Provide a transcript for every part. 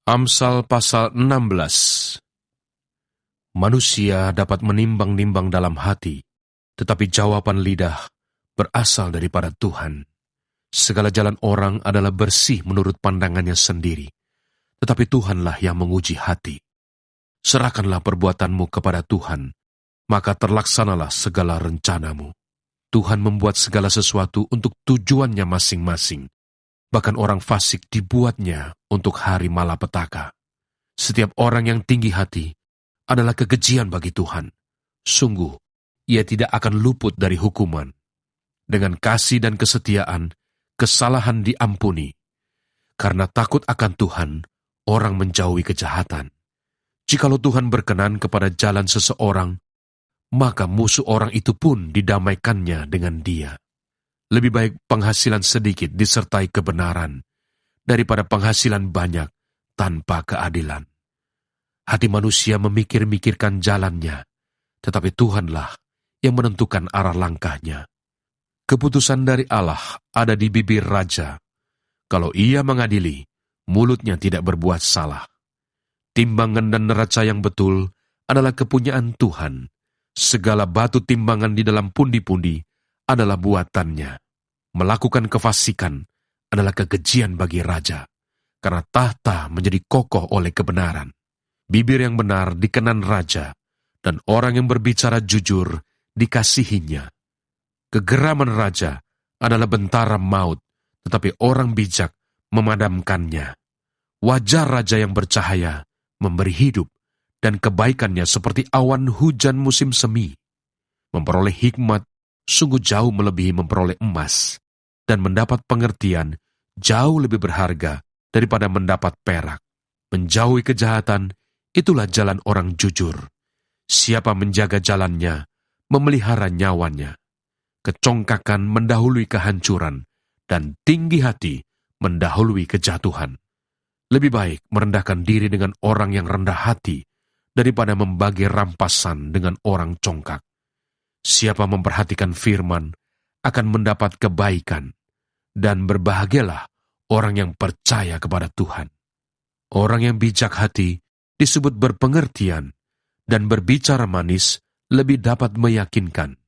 Amsal pasal 16. Manusia dapat menimbang-nimbang dalam hati, tetapi jawaban lidah berasal daripada Tuhan. Segala jalan orang adalah bersih menurut pandangannya sendiri, tetapi Tuhanlah yang menguji hati. Serahkanlah perbuatanmu kepada Tuhan, maka terlaksanalah segala rencanamu. Tuhan membuat segala sesuatu untuk tujuannya masing-masing. Bahkan orang fasik dibuatnya untuk hari malapetaka. Setiap orang yang tinggi hati adalah kekejian bagi Tuhan. Sungguh, ia tidak akan luput dari hukuman. Dengan kasih dan kesetiaan, kesalahan diampuni. Karena takut akan Tuhan, orang menjauhi kejahatan. Jikalau Tuhan berkenan kepada jalan seseorang, maka musuh orang itu pun didamaikannya dengan dia. Lebih baik penghasilan sedikit disertai kebenaran daripada penghasilan banyak tanpa keadilan. Hati manusia memikir-mikirkan jalannya, tetapi Tuhanlah yang menentukan arah langkahnya. Keputusan dari Allah ada di bibir raja. Kalau ia mengadili, mulutnya tidak berbuat salah. Timbangan dan neraca yang betul adalah kepunyaan Tuhan. Segala batu timbangan di dalam pundi-pundi adalah buatannya. Melakukan kefasikan adalah kekejian bagi raja, karena tahta menjadi kokoh oleh kebenaran. Bibir yang benar dikenan raja, dan orang yang berbicara jujur dikasihinya. Kegeraman raja adalah bentara maut, tetapi orang bijak memadamkannya. Wajah raja yang bercahaya memberi hidup, dan kebaikannya seperti awan hujan musim semi. Memperoleh hikmat sungguh jauh melebihi memperoleh emas, dan mendapat pengertian jauh lebih berharga daripada mendapat perak. Menjauhi kejahatan, itulah jalan orang jujur. Siapa menjaga jalannya, memelihara nyawanya. Kecongkakan mendahului kehancuran, dan tinggi hati mendahului kejatuhan. Lebih baik merendahkan diri dengan orang yang rendah hati, daripada membagi rampasan dengan orang congkak. Siapa memperhatikan firman akan mendapat kebaikan, dan berbahagialah orang yang percaya kepada Tuhan. Orang yang bijak hati disebut berpengertian, dan berbicara manis lebih dapat meyakinkan.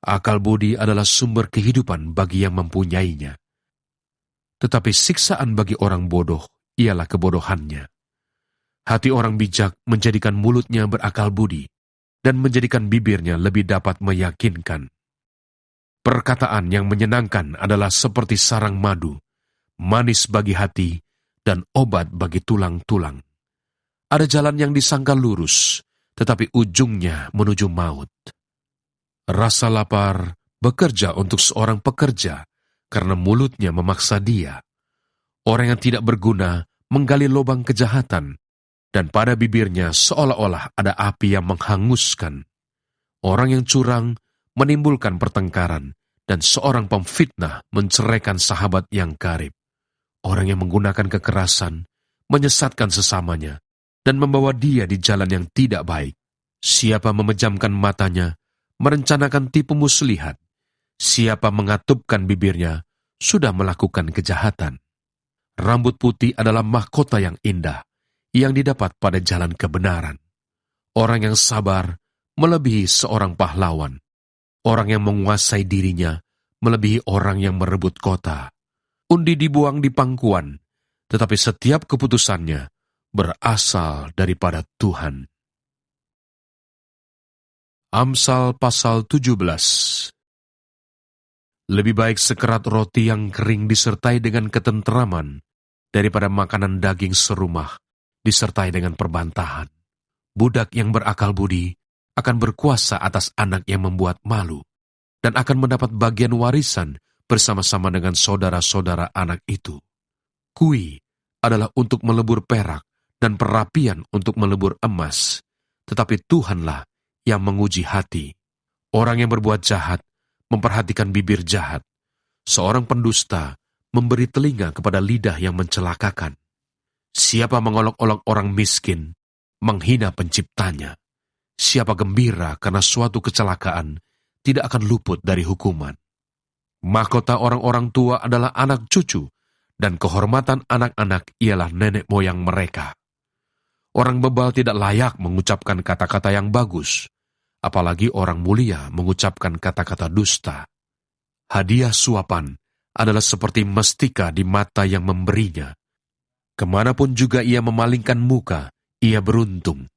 Akal budi adalah sumber kehidupan bagi yang mempunyainya. Tetapi siksaan bagi orang bodoh ialah kebodohannya. Hati orang bijak menjadikan mulutnya berakal budi, dan menjadikan bibirnya lebih dapat meyakinkan. Perkataan yang menyenangkan adalah seperti sarang madu, manis bagi hati, dan obat bagi tulang-tulang. Ada jalan yang disangka lurus, tetapi ujungnya menuju maut. Rasa lapar bekerja untuk seorang pekerja, karena mulutnya memaksa dia. Orang yang tidak berguna menggali lubang kejahatan, dan pada bibirnya seolah-olah ada api yang menghanguskan. Orang yang curang menimbulkan pertengkaran, dan seorang pemfitnah menceraikan sahabat yang karib. Orang yang menggunakan kekerasan menyesatkan sesamanya, dan membawa dia di jalan yang tidak baik. Siapa memejamkan matanya, merencanakan tipu muslihat. Siapa mengatupkan bibirnya, sudah melakukan kejahatan. Rambut putih adalah mahkota yang indah, yang didapat pada jalan kebenaran. Orang yang sabar melebihi seorang pahlawan. Orang yang menguasai dirinya melebihi orang yang merebut kota. Undi dibuang di pangkuan, tetapi setiap keputusannya berasal daripada Tuhan. Amsal pasal 17. Lebih baik sekerat roti yang kering disertai dengan ketenteraman, daripada makanan daging serumah disertai dengan perbantahan. Budak yang berakal budi akan berkuasa atas anak yang membuat malu, dan akan mendapat bagian warisan bersama-sama dengan saudara-saudara anak itu. Kui adalah untuk melebur perak, dan perapian untuk melebur emas, tetapi Tuhanlah yang menguji hati. Orang yang berbuat jahat memperhatikan bibir jahat. Seorang pendusta memberi telinga kepada lidah yang mencelakakan. Siapa mengolok-olok orang miskin, menghina penciptanya. Siapa gembira karena suatu kecelakaan, tidak akan luput dari hukuman. Mahkota orang-orang tua adalah anak cucu, dan kehormatan anak-anak ialah nenek moyang mereka. Orang bebal tidak layak mengucapkan kata-kata yang bagus, apalagi orang mulia mengucapkan kata-kata dusta. Hadiah suapan adalah seperti mestika di mata yang memberinya. Kemanapun juga ia memalingkan muka, ia beruntung.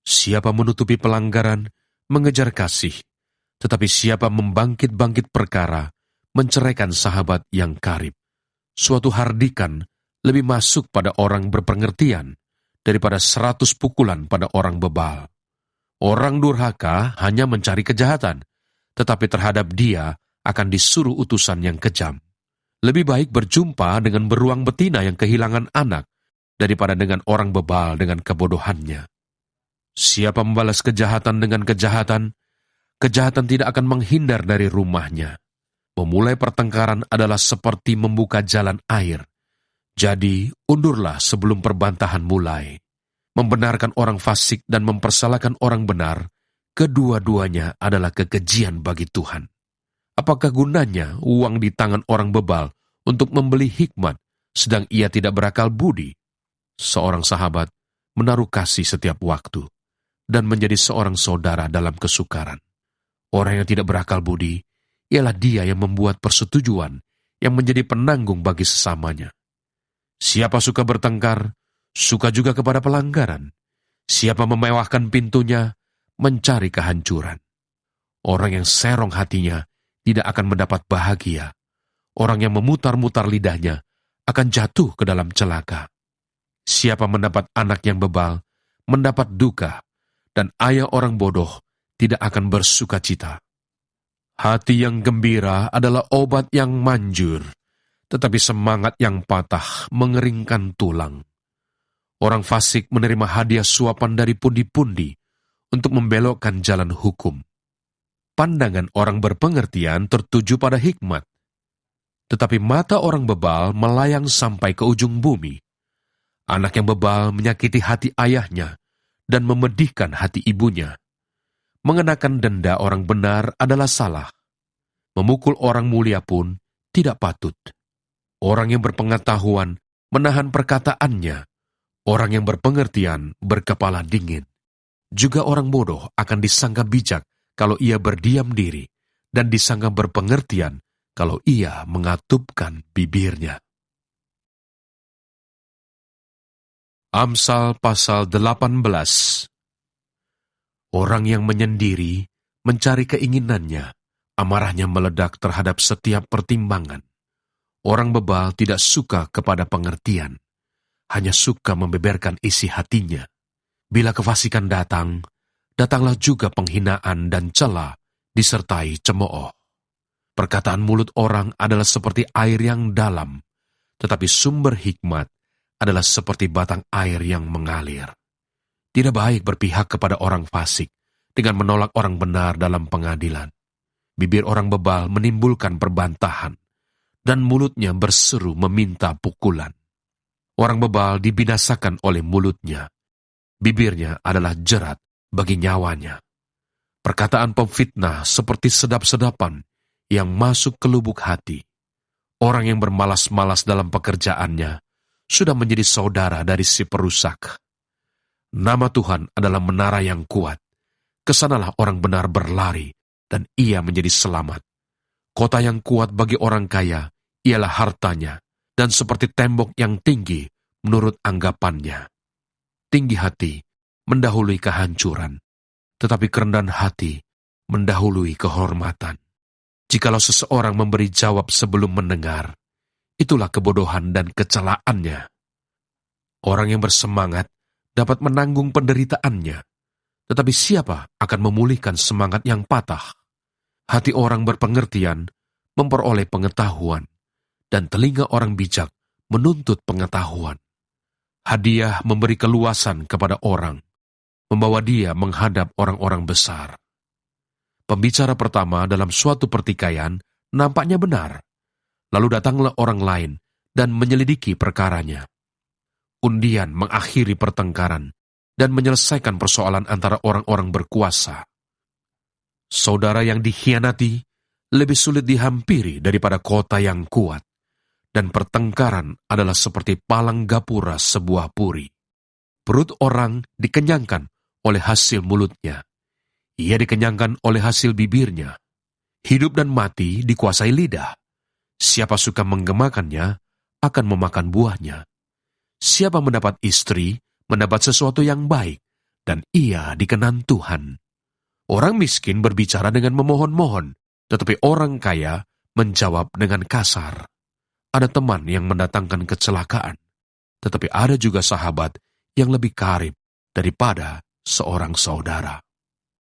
Siapa menutupi pelanggaran, mengejar kasih, tetapi siapa membangkit-bangkit perkara, menceraikan sahabat yang karib. Suatu hardikan lebih masuk pada orang berpengertian daripada 100 pukulan pada orang bebal. Orang durhaka hanya mencari kejahatan, tetapi terhadap dia akan disuruh utusan yang kejam. Lebih baik berjumpa dengan beruang betina yang kehilangan anak, daripada dengan orang bebal dengan kebodohannya. Siapa membalas kejahatan dengan kejahatan, kejahatan tidak akan menghindar dari rumahnya. Memulai pertengkaran adalah seperti membuka jalan air. Jadi, undurlah sebelum perbantahan mulai. Membenarkan orang fasik dan mempersalahkan orang benar, kedua-duanya adalah kekejian bagi Tuhan. Apakah gunanya uang di tangan orang bebal untuk membeli hikmat, sedang ia tidak berakal budi? Seorang sahabat menaruh kasih setiap waktu, dan menjadi seorang saudara dalam kesukaran. Orang yang tidak berakal budi, ialah dia yang membuat persetujuan yang menjadi penanggung bagi sesamanya. Siapa suka bertengkar, suka juga kepada pelanggaran. Siapa memewahkan pintunya, mencari kehancuran. Orang yang serong hatinya tidak akan mendapat bahagia. Orang yang memutar-mutar lidahnya akan jatuh ke dalam celaka. Siapa mendapat anak yang bebal, mendapat duka, dan ayah orang bodoh tidak akan bersuka cita. Hati yang gembira adalah obat yang manjur, tetapi semangat yang patah mengeringkan tulang. Orang fasik menerima hadiah suapan dari pundi-pundi untuk membelokkan jalan hukum. Pandangan orang berpengertian tertuju pada hikmat, tetapi mata orang bebal melayang sampai ke ujung bumi. Anak yang bebal menyakiti hati ayahnya dan memedihkan hati ibunya. Mengenakan denda orang benar adalah salah. Memukul orang mulia pun tidak patut. Orang yang berpengetahuan menahan perkataannya. Orang yang berpengertian berkepala dingin. Juga orang bodoh akan disangka bijak kalau ia berdiam diri, dan disangka berpengertian kalau ia mengatupkan bibirnya. Amsal pasal 18. Orang yang menyendiri mencari keinginannya, amarahnya meledak terhadap setiap pertimbangan. Orang bebal tidak suka kepada pengertian, hanya suka membeberkan isi hatinya. Bila kefasikan datang, datanglah juga penghinaan dan cela disertai cemooh. Perkataan mulut orang adalah seperti air yang dalam, tetapi sumber hikmat adalah seperti batang air yang mengalir. Tidak baik berpihak kepada orang fasik dengan menolak orang benar dalam pengadilan. Bibir orang bebal menimbulkan perbantahan, dan mulutnya berseru meminta pukulan. Orang bebal dibinasakan oleh mulutnya. Bibirnya adalah jerat bagi nyawanya. Perkataan pemfitnah seperti sedap-sedapan yang masuk ke lubuk hati. Orang yang bermalas-malas dalam pekerjaannya sudah menjadi saudara dari si perusak. Nama Tuhan adalah menara yang kuat. Kesanalah orang benar berlari, dan ia menjadi selamat. Kota yang kuat bagi orang kaya ialah hartanya, dan seperti tembok yang tinggi menurut anggapannya. Tinggi hati mendahului kehancuran, tetapi kerendahan hati mendahului kehormatan. Jikalau seseorang memberi jawab sebelum mendengar, itulah kebodohan dan kecelaannya. Orang yang bersemangat dapat menanggung penderitaannya, tetapi siapa akan memulihkan semangat yang patah? Hati orang berpengertian memperoleh pengetahuan, dan telinga orang bijak menuntut pengetahuan. Hadiah memberi keluasan kepada orang, membawa dia menghadap orang-orang besar. Pembicara pertama dalam suatu pertikaian nampaknya benar. Lalu datanglah orang lain dan menyelidiki perkaranya. Undian mengakhiri pertengkaran dan menyelesaikan persoalan antara orang-orang berkuasa. Saudara yang dikhianati lebih sulit dihampiri daripada kota yang kuat, dan pertengkaran adalah seperti palang gapura sebuah puri. Perut orang dikenyangkan oleh hasil mulutnya. Ia dikenyangkan oleh hasil bibirnya. Hidup dan mati dikuasai lidah. Siapa suka menggemakannya akan memakan buahnya. Siapa mendapat istri, mendapat sesuatu yang baik, dan ia dikenan Tuhan. Orang miskin berbicara dengan memohon-mohon, tetapi orang kaya menjawab dengan kasar. Ada teman yang mendatangkan kecelakaan, tetapi ada juga sahabat yang lebih karib daripada seorang saudara.